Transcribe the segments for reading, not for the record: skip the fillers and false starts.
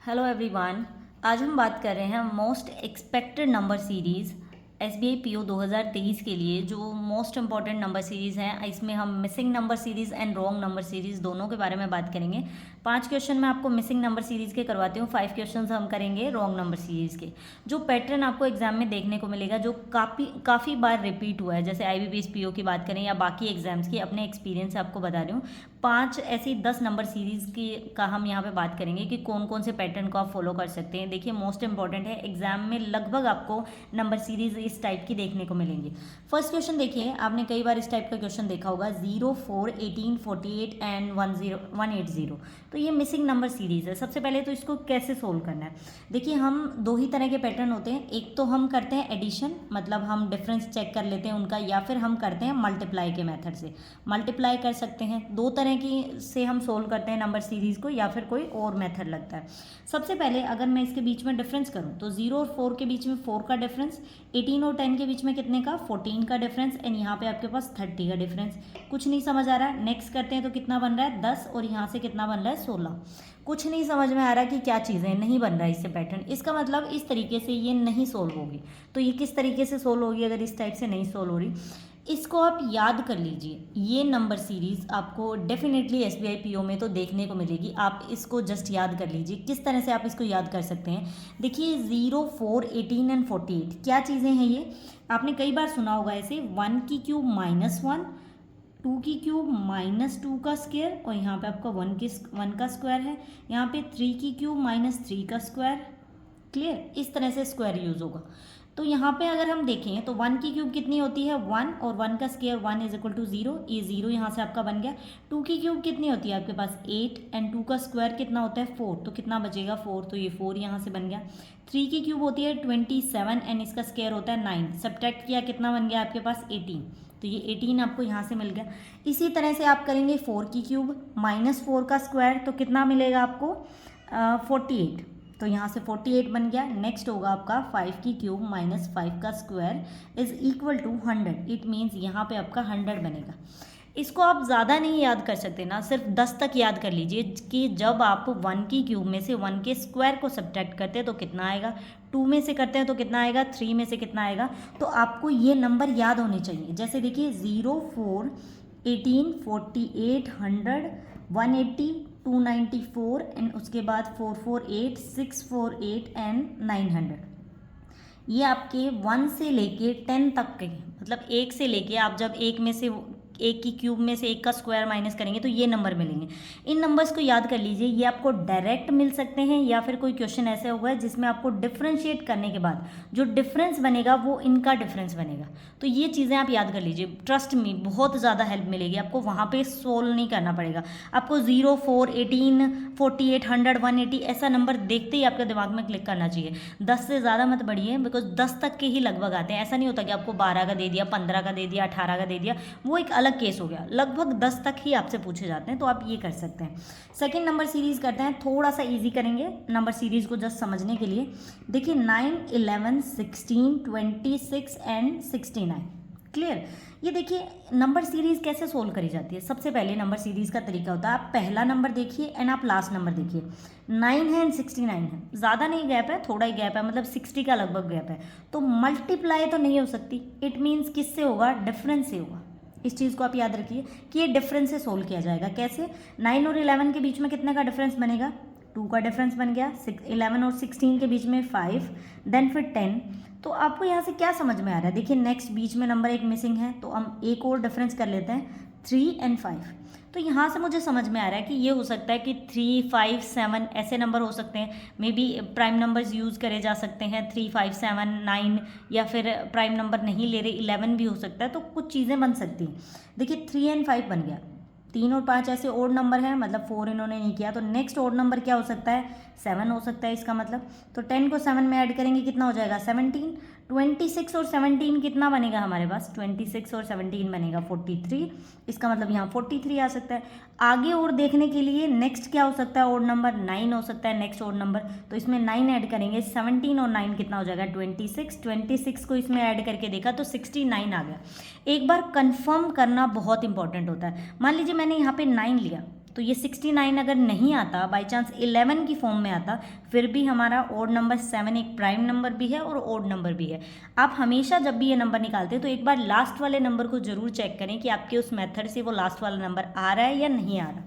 Hello everyone. आज हम बात कर रहे हैं most expected number series SBI PO 2023 के लिए। जो मोस्ट इंपॉर्टेंट नंबर सीरीज़ हैं, इसमें हम missing number series and wrong number series दोनों के बारे में बात करेंगे। 5 क्वेश्चन मैं आपको मिसिंग नंबर सीरीज़ के करवाती हूँ, 5 क्वेश्चन हम करेंगे रॉन्ग नंबर सीरीज़ के। जो पैटर्न आपको एग्जाम में देखने को मिलेगा, जो काफ़ी बार रिपीट हुआ है, जैसे IBPS PO की बात करें या बाकी एग्जाम्स की, अपने एक्सपीरियंस से आपको बता रही हूँ। 5 ऐसी 10 नंबर सीरीज़ की का हम यहाँ पे बात करेंगे कि कौन कौन से पैटर्न को आप फॉलो कर सकते हैं। देखिए, मोस्ट इंपॉर्टेंट है, एग्जाम में लगभग आपको नंबर सीरीज़ इस टाइप की देखने को मिलेंगी। फर्स्ट क्वेश्चन देखिए, आपने कई बार इस टाइप का क्वेश्चन देखा होगा, 0, 4, 18, 48 एंड 180। तो ये मिसिंग नंबर सीरीज़ है। सबसे पहले तो इसको कैसे सोल्व करना है, देखिए हम दो ही तरह के पैटर्न होते हैं। एक तो हम करते हैं एडिशन, मतलब हम डिफरेंस चेक कर लेते हैं उनका, या फिर हम करते हैं मल्टीप्लाई के मेथड से। मल्टीप्लाई कर सकते हैं, दो तरह की से हम सोल्व करते हैं नंबर सीरीज़ को, या फिर कोई और मेथड लगता है। सबसे पहले अगर मैं इसके बीच में डिफरेंस करूं तो 0 और 4 के बीच में 4 का डिफरेंस, 18 और 10 के बीच में कितने का, 14 का डिफरेंस, एंड यहाँ पे आपके पास 30 का डिफरेंस। कुछ नहीं समझ आ रहा है, नेक्स्ट करते हैं तो कितना बन रहा है 10, और यहाँ से कितना बन रहा है 16। कुछ नहीं समझ में आ रहा कि क्या चीज़ें, नहीं बन रहा है इससे पैटर्न। इसका मतलब इस तरीके से ये नहीं सोल्व होगी। तो ये किस तरीके से सोल्व होगी अगर इस टाइप से नहीं सोल्व हो रही? इसको आप याद कर लीजिए, ये नंबर सीरीज़ आपको डेफिनेटली SBI PO में तो देखने को मिलेगी। आप इसको जस्ट याद कर लीजिए। किस तरह से आप इसको याद कर सकते हैं, देखिए 0, 4, 18 एंड 48 क्या चीज़ें हैं ये? आपने कई बार सुना होगा ऐसे, 1 की क्यूब -1, 2 की क्यूब -2 का स्क्वायर, और यहाँ पे आपका 1 का स्क्वायर है। यहाँ पे 3 की क्यूब -3 का स्क्वायर। क्लियर? इस तरह से स्क्वायर यूज़ होगा। तो यहाँ पे अगर हम देखें तो 1 की क्यूब कितनी होती है 1, और 1 का स्क्वायर 1 = 0, ये 0 यहाँ से आपका बन गया। 2 की क्यूब कितनी होती है आपके पास 8, एंड 2 का स्क्वायर कितना होता है 4, तो कितना बचेगा 4, तो ये 4 यहाँ से बन गया। 3 की क्यूब होती है 27, एंड इसका स्क्वायर होता है 9, सब्ट्रैक्ट किया कितना बन गया आपके पास 18, तो ये 18 आपको यहाँ से मिल गया। इसी तरह से आप करेंगे 4 की क्यूब -4 का स्क्वायर, तो कितना मिलेगा आपको 48, तो यहाँ से 48 बन गया। नेक्स्ट होगा आपका 5 की क्यूब -5 का स्क्वायर = 100, इट मीन्स यहाँ पे आपका 100 बनेगा। इसको आप ज़्यादा नहीं याद कर सकते ना, सिर्फ 10 तक याद कर लीजिए कि जब आप 1 की क्यूब में से 1 के स्क्वायर को सब्ट्रैक्ट करते हैं तो कितना आएगा, 2 में से करते हैं तो कितना आएगा, 3 में से कितना आएगा। तो आपको ये नंबर याद होने चाहिए। जैसे देखिए 0, 4, 18, 48, 100, 180, 294, एंड उसके बाद 448, 648 एंड 900। ये आपके 1 से लेके 10 तक के, मतलब 1 से लेके आप जब 1 में से 1 की क्यूब में से 1 का स्क्वायर माइनस करेंगे तो ये नंबर मिलेंगे। इन नंबर्स को याद कर लीजिए। ये आपको डायरेक्ट मिल सकते हैं, या फिर कोई क्वेश्चन ऐसा होगा है जिसमें आपको डिफ्रेंशिएट करने के बाद जो डिफरेंस बनेगा वो इनका डिफरेंस बनेगा। तो ये चीज़ें आप याद कर लीजिए, ट्रस्ट मी बहुत ज़्यादा हेल्प मिलेगी आपको। वहाँ पे सोल्व नहीं करना पड़ेगा आपको। 0, 4, 18, 48, 100, 180 ऐसा नंबर देखते ही आपके दिमाग में क्लिक करना चाहिए। 10 से ज़्यादा मत बढ़िए, बिकॉज 10 तक के ही लगभग आते हैं। ऐसा नहीं होता कि आपको 12 का दे दिया, 15 का दे दिया, 18 का दे दिया, वो एक अलग केस हो गया। लगभग 10 तक ही आपसे पूछे जाते हैं, तो आप ये कर सकते हैं। सेकंड नंबर सीरीज़ करते हैं, थोड़ा सा इजी करेंगे नंबर सीरीज़ को जस्ट समझने के लिए। देखिए 9, 11, 16, 26 एंड 69। क्लियर? ये देखिए नंबर सीरीज़ कैसे सोल्व करी जाती है। सबसे पहले नंबर सीरीज़ का तरीका होता है, आप पहला नंबर देखिए एंड आप लास्ट नंबर देखिए। 9 है एंड 69 है, ज़्यादा नहीं गैप है, थोड़ा ही गैप है, मतलब 60 का लगभग गैप है। तो मल्टीप्लाई तो नहीं हो सकती, इट मीन्स किससे होगा, डिफरेंस से होगा। इस चीज़ को आप याद रखिए कि ये डिफरेंस से सोल्व किया जाएगा। कैसे? 9 और 11 के बीच में कितने का डिफरेंस बनेगा, 2 का डिफरेंस बन गया। 11 और 16 के बीच में 5, देन फिर 10। तो आपको यहाँ से क्या समझ में आ रहा है? देखिए नेक्स्ट बीच में नंबर एक मिसिंग है, तो हम एक और डिफरेंस कर लेते हैं, 3 एंड 5। तो यहाँ से मुझे समझ में आ रहा है कि ये हो सकता है कि 3, 5, 7 ऐसे नंबर हो सकते हैं। May be prime numbers use करे जा सकते हैं, 3, 5, 7, 9, या फिर प्राइम नंबर नहीं ले रहे 11 भी हो सकता है। तो कुछ चीज़ें बन सकती हैं। देखिए 3 एंड 5 बन गया, 3 और 5 ऐसे ओड नंबर हैं, मतलब 4 इन्होंने नहीं किया। तो नेक्स्ट ओड नंबर क्या हो सकता है, 7 हो सकता है इसका मतलब। तो 10 को 7 में ऐड करेंगे कितना हो जाएगा 17। 26 और 17 कितना बनेगा हमारे पास, 26 और 17 बनेगा 43। इसका मतलब यहाँ 43 आ सकता है। आगे और देखने के लिए नेक्स्ट क्या हो सकता है ओड नंबर, 9 हो सकता है नेक्स्ट ओड नंबर। तो इसमें 9 ऐड करेंगे, 17 और 9 कितना हो जाएगा 26। 26 को इसमें ऐड करके देखा तो 69 आ गया। एक बार कंफर्म करना बहुत इंपॉर्टेंट होता है। मान लीजिए मैंने यहाँ पे 9 लिया, तो ये 69 अगर नहीं आता, बाई चांस 11 की फॉर्म में आता, फिर भी हमारा ओड नंबर 7 एक प्राइम नंबर भी है और ओड नंबर भी है। आप हमेशा जब भी ये नंबर निकालते हैं तो एक बार लास्ट वाले नंबर को जरूर चेक करें कि आपके उस मेथड से वो लास्ट वाला नंबर आ रहा है या नहीं आ रहा।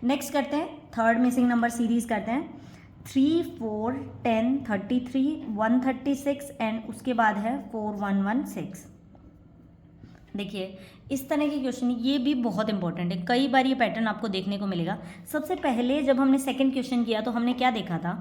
नेक्स्ट करते हैं, थर्ड मिसिंग नंबर सीरीज करते हैं। 3, 4, 10, 33, 136 एंड उसके बाद है 4116। देखिए इस तरह के क्वेश्चन ये भी बहुत इंपॉर्टेंट है, कई बार ये पैटर्न आपको देखने को मिलेगा। सबसे पहले जब हमने सेकंड क्वेश्चन किया तो हमने क्या देखा था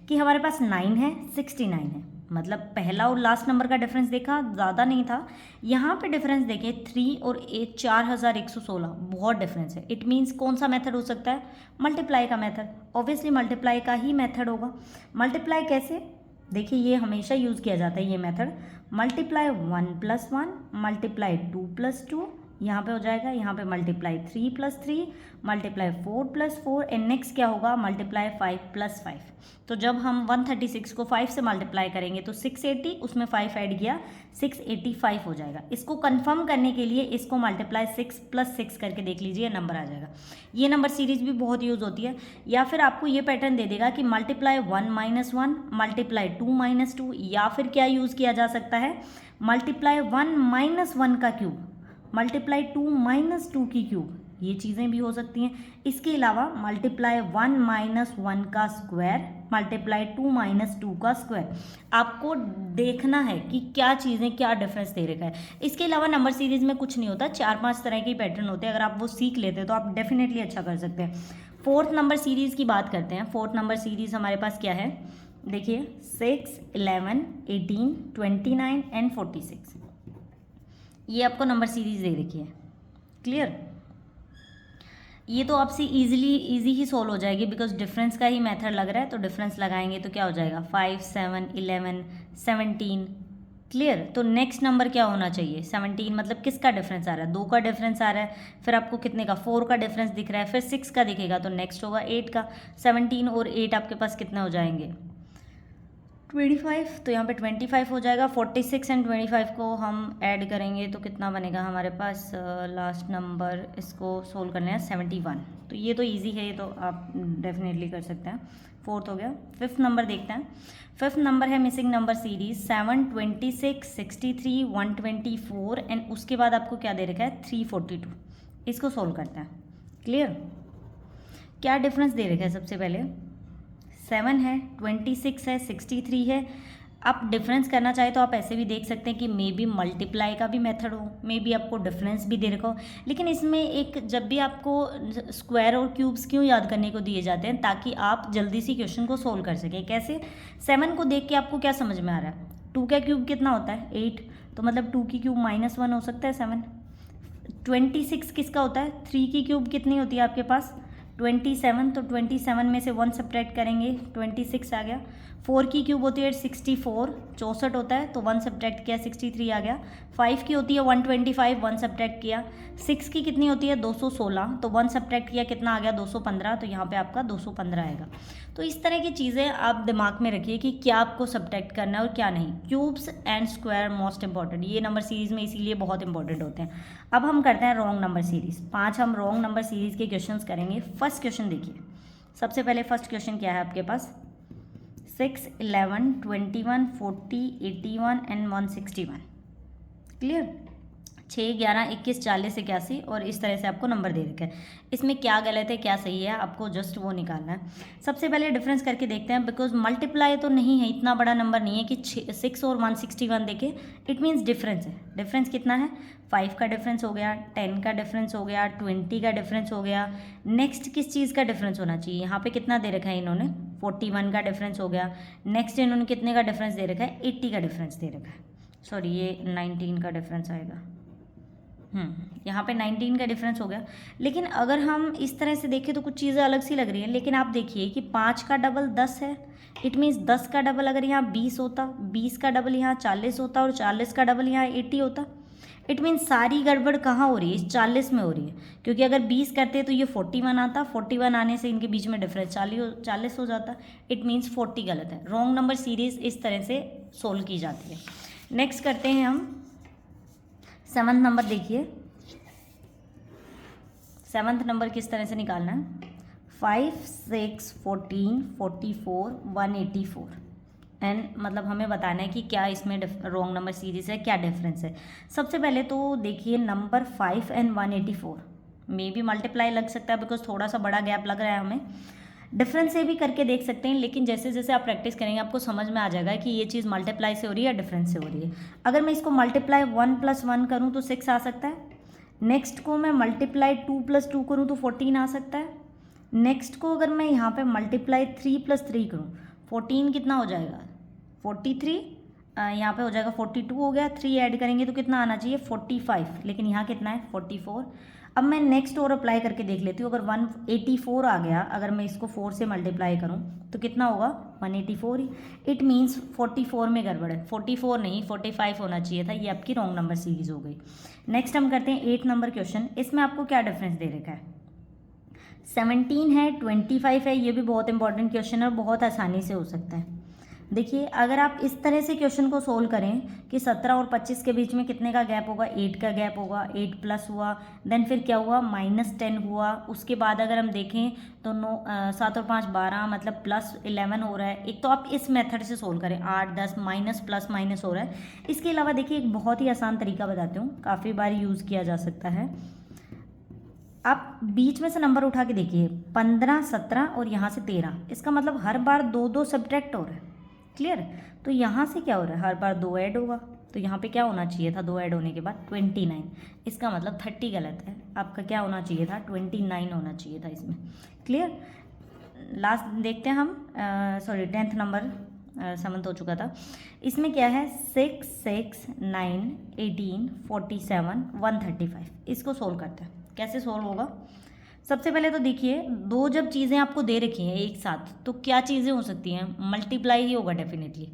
कि हमारे पास 9 है, 69 है, मतलब पहला और लास्ट नंबर का डिफरेंस देखा, ज़्यादा नहीं था। यहाँ पे डिफरेंस देखें 3 और 8, 4116, बहुत डिफरेंस है। इट मीन्स कौन सा मेथड हो सकता है? मल्टीप्लाई का मेथड, ऑब्वियसली मल्टीप्लाई का ही मेथड होगा। मल्टीप्लाई कैसे? देखिए ये हमेशा यूज़ किया जाता है ये मेथड, मल्टीप्लाई 1 + 1, मल्टीप्लाई 2 + 2, यहाँ पे हो जाएगा, यहाँ पे मल्टीप्लाई 3 + 3, मल्टीप्लाई 4 + 4 एंड नेक्स्ट क्या होगा? मल्टीप्लाई 5 + 5। तो जब हम 136 को 5 से मल्टीप्लाई करेंगे तो 680, उसमें 5 ऐड किया, 685 हो जाएगा। इसको कंफर्म करने के लिए इसको मल्टीप्लाई 6 + 6 करके देख लीजिए, नंबर आ जाएगा। ये नंबर सीरीज भी बहुत यूज़ होती है। या फिर आपको ये पैटर्न दे देगा कि मल्टीप्लाई 1 - 1, मल्टीप्लाई 2 - 2, या फिर क्या यूज़ किया जा सकता है? मल्टीप्लाई 1 - 1 का क्यूब, मल्टीप्लाई 2 - 2 की क्यूब, ये चीज़ें भी हो सकती हैं। इसके अलावा मल्टीप्लाई 1 - 1 का स्क्वायर, मल्टीप्लाई 2 - 2 का स्क्वायर। आपको देखना है कि क्या चीज़ें क्या डिफरेंस दे रखा है। इसके अलावा नंबर सीरीज में कुछ नहीं होता, 4-5 तरह के पैटर्न होते हैं। अगर आप वो सीख लेते हैं तो आप डेफिनेटली अच्छा कर सकते हैं। फोर्थ नंबर सीरीज़ की बात करते हैं। फोर्थ नंबर सीरीज़ हमारे पास क्या है? देखिए 6, 11, 18, 29 एंड 46, ये आपको नंबर सीरीज दे रखी है। क्लियर? ये तो आपसे इजी ही सोल्व हो जाएगी, बिकॉज डिफरेंस का ही मेथड लग रहा है। तो डिफरेंस लगाएंगे तो क्या हो जाएगा? 5, 7, 11, 17। क्लियर? तो नेक्स्ट नंबर क्या होना चाहिए? 17, मतलब किसका डिफरेंस आ रहा है? 2 का डिफरेंस आ रहा है। फिर आपको कितने का? 4 का डिफरेंस दिख रहा है, फिर 6 का दिखेगा, तो नेक्स्ट होगा 8 का। 17 और 8 आपके पास कितने हो जाएंगे? 25, तो यहाँ पे 25 हो जाएगा। 46 एंड 25 को हम ऐड करेंगे तो कितना बनेगा हमारे पास? लास्ट नंबर इसको सोल्व करना है 71। तो ये तो इजी है, ये तो आप डेफिनेटली कर सकते हैं। फोर्थ हो गया। फिफ्थ नंबर देखते हैं। फिफ्थ नंबर है मिसिंग नंबर सीरीज 7, 26, 63, 124 एंड उसके बाद आपको क्या दे रखा है? 342। इसको सोल्व करते हैं। क्लियर? क्या डिफरेंस दे रखा है? सबसे पहले 7 है, 26 है, 63 है। आप डिफरेंस करना चाहे तो आप ऐसे भी देख सकते हैं कि मे बी मल्टीप्लाई का भी मेथड हो, मे बी आपको डिफरेंस भी दे रखा हो। लेकिन इसमें एक, जब भी आपको स्क्वायर और क्यूब्स क्यों याद करने को दिए जाते हैं? ताकि आप जल्दी से क्वेश्चन को सोल्व कर सकें। कैसे? 7 को देख के आपको क्या समझ में आ रहा है? 2 का क्यूब कितना होता है? 8, तो मतलब 2 की क्यूब -1 हो सकता है 7। 26 किसका होता है? 3 की क्यूब कितनी होती है आपके पास? 27, तो 27 में से 1 सब्ट्रैक्ट करेंगे, 26 आ गया। 4 की क्यूब होती है 64, 64 होता है, तो 1 सब्ट्रैक्ट किया, 63 आ गया। 5 की होती है 125, 1 सब्ट्रैक्ट किया। 6 की कितनी होती है? 216, तो 1 सब्ट्रैक्ट किया, कितना आ गया? 215, तो यहाँ पे आपका 215 आएगा। तो इस तरह की चीज़ें आप दिमाग में रखिए कि क्या आपको सब्ट्रैक्ट करना है और क्या नहीं। Cubes and square most important, ये नंबर सीरीज़ में इसीलिए बहुत इंपॉर्टेंट होते हैं। अब हम करते हैं रॉन्ग नंबर सीरीज़। 5 हम रॉन्ग नंबर सीरीज़ के क्वेश्चंस करेंगे। फर्स्ट क्वेश्चन देखिए, सबसे पहले फर्स्ट क्वेश्चन क्या है आपके पास? 6, 11, 21, 40, 81 एंड 161। क्लियर? 6, 11, 21, 40, 81 और इस तरह से आपको नंबर दे रखा है। इसमें क्या गलत है क्या सही है, आपको जस्ट वो निकालना है। सबसे पहले डिफरेंस करके देखते हैं, बिकॉज मल्टीप्लाई तो नहीं है, इतना बड़ा नंबर नहीं है कि 6 और 161 देखे। इट मीन्स डिफरेंस है। डिफरेंस कितना है? 5 का डिफरेंस हो गया, 10 का डिफरेंस हो गया, 20 का डिफरेंस हो गया। नेक्स्ट किस चीज़ का डिफरेंस होना चाहिए? यहाँ पे कितना दे रखा है इन्होंने? 41 का डिफरेंस हो गया। नेक्स्ट इन्होंने कितने का डिफरेंस दे रखा है? 80 का डिफरेंस दे रखा है। सॉरी, ये 19 का डिफरेंस आएगा। यहाँ पे 19 का डिफरेंस हो गया। लेकिन अगर हम इस तरह से देखें तो कुछ चीज़ें अलग सी लग रही हैं। लेकिन आप देखिए कि 5 का डबल 10 है। इट मीन्स 10 का डबल अगर यहाँ 20 होता, 20 का डबल यहाँ 40 होता और 40 का डबल यहाँ 80 होता। इट मीन्स सारी गड़बड़ कहाँ हो रही है? 40 में हो रही है, क्योंकि अगर 20 करते तो ये 41 आता, 41 आने से इनके बीच में डिफरेंस 40 हो जाता। इट मीन्स 40 गलत है। रॉन्ग नंबर सीरीज इस तरह से सोल्व की जाती है। नेक्स्ट करते हैं हम 7th नंबर। देखिए 7th नंबर किस तरह से निकालना है। 5, 6, 14, 44, 184 एंड मतलब हमें बताना है कि क्या इसमें रॉन्ग नंबर सीरीज है, क्या डिफरेंस है। सबसे पहले तो देखिए नंबर 5 एंड 184 में भी मल्टीप्लाई लग सकता है बिकॉज थोड़ा सा बड़ा गैप लग रहा है हमें। डिफरेंस से भी करके देख सकते हैं, लेकिन जैसे जैसे आप प्रैक्टिस करेंगे आपको समझ में आ जाएगा कि ये चीज़ मल्टीप्लाई से हो रही है या डिफरेंस से हो रही है। अगर मैं इसको मल्टीप्लाई 1 + 1 करूँ तो 6 आ सकता है। नेक्स्ट को मैं मल्टीप्लाई 2 + 2 करूँ तो 14 आ सकता है। नेक्स्ट को अगर मैं यहाँ पे मल्टीप्लाई 3 + 3 करूँ 14 कितना हो जाएगा 43, यहाँ पे हो जाएगा 42 हो गया। 3 ऐड करेंगे तो कितना आना चाहिए 45, लेकिन यहाँ कितना है 44। अब मैं नेक्स्ट और अप्लाई करके देख लेती हूँ। अगर 184 आ गया, अगर मैं इसको 4 से मल्टीप्लाई करूँ तो कितना होगा 184 ही। इट मीन्स 44 में गड़बड़ है, 44 नहीं 45 होना चाहिए था। ये आपकी रॉन्ग नंबर सीरीज हो गई। नेक्स्ट हम करते हैं 8 नंबर क्वेश्चन। इसमें आपको क्या डिफरेंस दे रखा है, 17 है 25 है। ये भी बहुत इंपॉर्टेंट क्वेश्चन है और बहुत आसानी से हो सकता है। देखिए अगर आप इस तरह से क्वेश्चन को सोल्व करें कि 17 और 25 के बीच में कितने का गैप होगा, 8 का गैप होगा, 8 प्लस हुआ, देन फिर क्या हुआ -10 हुआ। उसके बाद अगर हम देखें तो 7 और 5 12 मतलब +11 हो रहा है। एक तो आप इस मेथड से सोल्व करें 8 10 माइनस प्लस माइनस हो रहा है। इसके अलावा देखिए एक बहुत ही आसान तरीका बताती हूँ, काफ़ी बार यूज़ किया जा सकता है। आप बीच में से नंबर उठा के देखिए 15 17 और यहाँ से 13, इसका मतलब हर बार 2 2 सब्ट्रैक्ट हो रहा है। क्लियर। तो यहाँ से क्या हो रहा है, हर बार 2 ऐड होगा, तो यहाँ पे क्या होना चाहिए था 2 ऐड होने के बाद 29। इसका मतलब 30 गलत है, आपका क्या होना चाहिए था 29 होना चाहिए था इसमें। क्लियर। लास्ट देखते हैं हम, सॉरी 10th नंबर 7th हो चुका था। इसमें क्या है 6 6 9 18 47 135। इसको सोल्व करते हैं। कैसे सोल्व होगा, सबसे पहले तो देखिए दो जब चीज़ें आपको दे रखी हैं एक साथ तो क्या चीज़ें हो सकती हैं, मल्टीप्लाई ही होगा डेफिनेटली,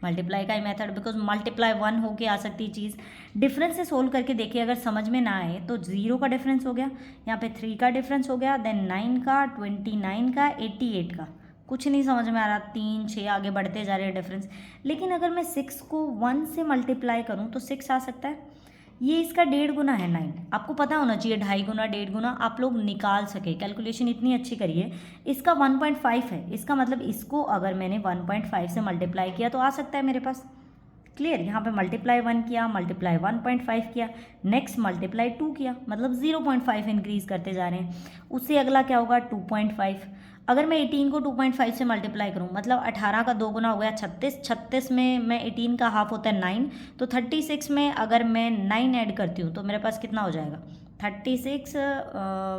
मल्टीप्लाई का ही मेथड, बिकॉज मल्टीप्लाई 1 होके आ सकती है चीज़। डिफरेंस से सोल्व करके देखिए, अगर समझ में ना आए तो 0 का डिफरेंस हो गया, यहाँ पे 3 का डिफरेंस हो गया, देन 9 का, 29 का, 88 का। कुछ नहीं समझ में आ रहा, 3 6 आगे बढ़ते जा रहे हैं डिफरेंस। लेकिन अगर मैं 6 को 1 से मल्टीप्लाई करूँ तो 6 आ सकता है। ये इसका 1.5 गुना है 9, आपको पता होना चाहिए 2.5 गुना 1.5 गुना आप लोग निकाल सके, कैलकुलेशन इतनी अच्छी करिए। इसका 1.5 है, इसका मतलब इसको अगर मैंने 1.5 से मल्टीप्लाई किया तो आ सकता है मेरे पास। क्लियर। यहाँ पे मल्टीप्लाई 1 किया, मल्टीप्लाई 1.5 किया, नेक्स्ट मल्टीप्लाई 2 किया, मतलब 0.5 इंक्रीज करते जा रहे हैं। उससे अगला क्या होगा 2.5। अगर मैं 18 को 2.5 से मल्टीप्लाई करूँ मतलब 18 का 2 गुना हो गया 36, 36 में मैं 18 का हाफ होता है 9, तो 36 में अगर मैं 9 ऐड करती हूँ तो मेरे पास कितना हो जाएगा 36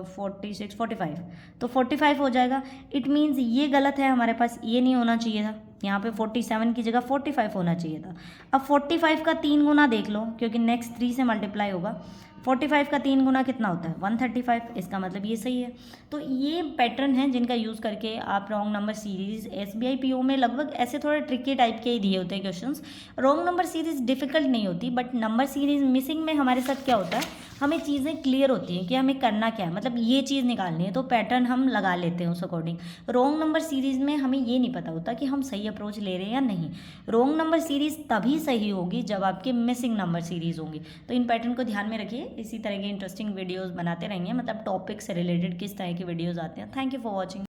46 45, तो 45 हो जाएगा। इट मीन्स ये गलत है हमारे पास, ये नहीं होना चाहिए था, यहाँ पे 47 की जगह 45 होना चाहिए था। अब 45 का 3 गुना देख लो, क्योंकि नेक्स्ट 3 से मल्टीप्लाई होगा। 45 का 3 गुना कितना होता है 135, इसका मतलब ये सही है। तो ये पैटर्न है जिनका यूज़ करके आप wrong number series SBI PO में लगभग ऐसे थोड़े ट्रिकी टाइप के ही दिए होते हैं questions. Wrong number series difficult नहीं होती, बट नंबर सीरीज मिसिंग में हमारे साथ क्या होता है, हमें चीज़ें क्लियर होती हैं कि हमें करना क्या है, मतलब ये चीज़ निकालनी है तो पैटर्न हम लगा लेते हैं उस अकॉर्डिंग। रॉन्ग नंबर सीरीज़ में हमें ये नहीं पता होता कि हम सही अप्रोच ले रहे हैं या नहीं। रॉन्ग नंबर सीरीज़ तभी सही होगी जब आपके मिसिंग नंबर सीरीज़ होंगी। तो इन पैटर्न को ध्यान में रखिए, इसी तरह के इंटरेस्टिंग वीडियोज़ बनाते रहेंगे, मतलब टॉपिक से रिलेटेड किस तरह की वीडियोज़ आते हैं। Thank you for watching.